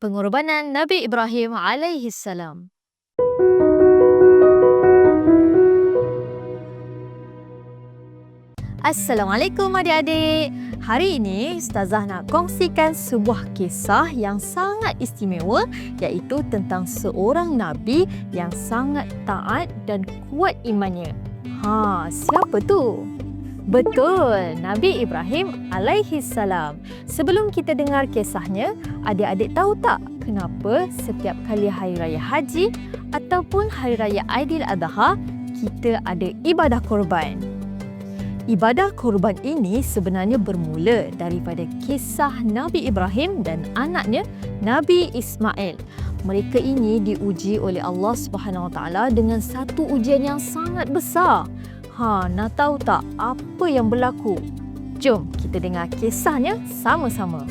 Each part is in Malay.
pengorbanan Nabi Ibrahim alaihi salam. Assalamualaikum adik-adik. Hari ini Ustazah nak kongsikan sebuah kisah yang sangat istimewa, iaitu tentang seorang Nabi yang sangat taat dan kuat imannya. Siapa tu? Betul, Nabi Ibrahim alaihi salam. Sebelum kita dengar kisahnya, adik-adik tahu tak kenapa setiap kali Hari Raya Haji ataupun Hari Raya Aidiladha kita ada ibadah korban? Ibadah korban ini sebenarnya bermula daripada kisah Nabi Ibrahim dan anaknya Nabi Ismail. Mereka ini diuji oleh Allah Subhanahu Wa Taala dengan satu ujian yang sangat besar. Nak tahu tak apa yang berlaku? Jom kita dengar kisahnya sama-sama.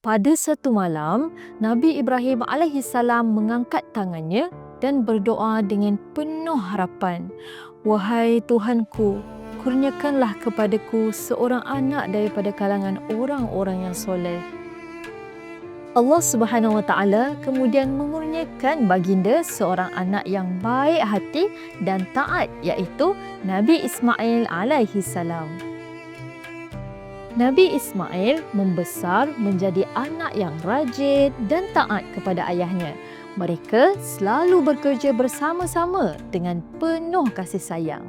Pada satu malam, Nabi Ibrahim alaihissalam mengangkat tangannya dan berdoa dengan penuh harapan. Wahai Tuhanku, kurniakanlah kepadaku seorang anak daripada kalangan orang-orang yang soleh. Allah Subhanahu Wa Taala kemudian mengurniakan baginda seorang anak yang baik hati dan taat, iaitu Nabi Ismail alaihi salam. Nabi Ismail membesar menjadi anak yang rajin dan taat kepada ayahnya. Mereka selalu bekerja bersama-sama dengan penuh kasih sayang.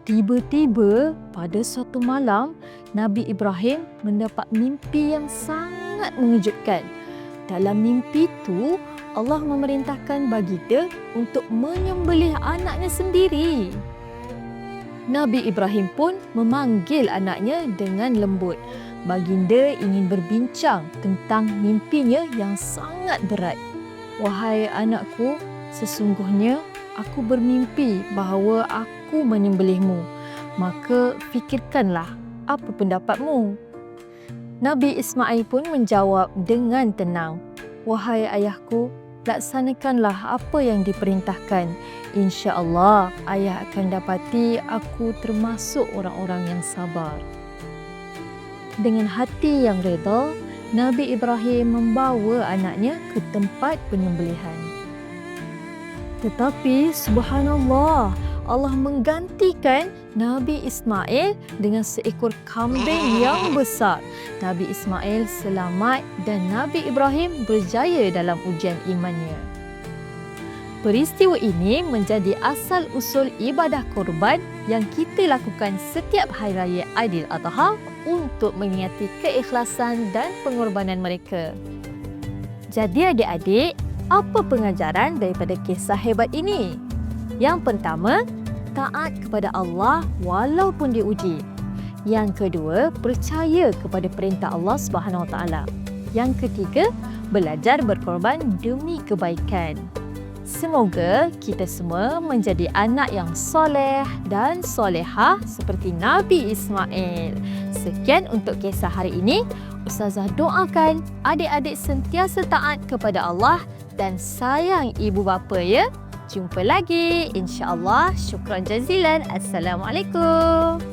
Tiba-tiba pada suatu malam, Nabi Ibrahim mendapat mimpi yang sangat mengejutkan. Dalam mimpi itu, Allah memerintahkan baginda untuk menyembelih anaknya sendiri. Nabi Ibrahim pun memanggil anaknya dengan lembut. Baginda ingin berbincang tentang mimpinya yang sangat berat. Wahai anakku, sesungguhnya aku bermimpi bahawa aku menyembelihmu. Maka fikirkanlah apa pendapatmu. Nabi Ismail pun menjawab dengan tenang. Wahai ayahku, laksanakanlah apa yang diperintahkan. InsyaAllah ayah akan dapati aku termasuk orang-orang yang sabar. Dengan hati yang reda, Nabi Ibrahim membawa anaknya ke tempat penyembelihan. Tetapi subhanallah, Allah menggantikan Nabi Ismail dengan seekor kambing yang besar. Nabi Ismail selamat dan Nabi Ibrahim berjaya dalam ujian imannya. Peristiwa ini menjadi asal-usul ibadah korban yang kita lakukan setiap Hari Raya Aidiladha untuk mengingati keikhlasan dan pengorbanan mereka. Jadi adik-adik, apa pengajaran daripada kisah hebat ini? Yang pertama, taat kepada Allah walaupun diuji. Yang kedua, percaya kepada perintah Allah Subhanahu Wa Taala. Yang ketiga, belajar berkorban demi kebaikan. Semoga kita semua menjadi anak yang soleh dan solehah seperti Nabi Ismail. Sekian untuk kisah hari ini. Ustazah doakan adik-adik sentiasa taat kepada Allah dan sayang ibu bapa ya. Jumpa lagi insya-Allah. Syukran jazilan. Assalamualaikum.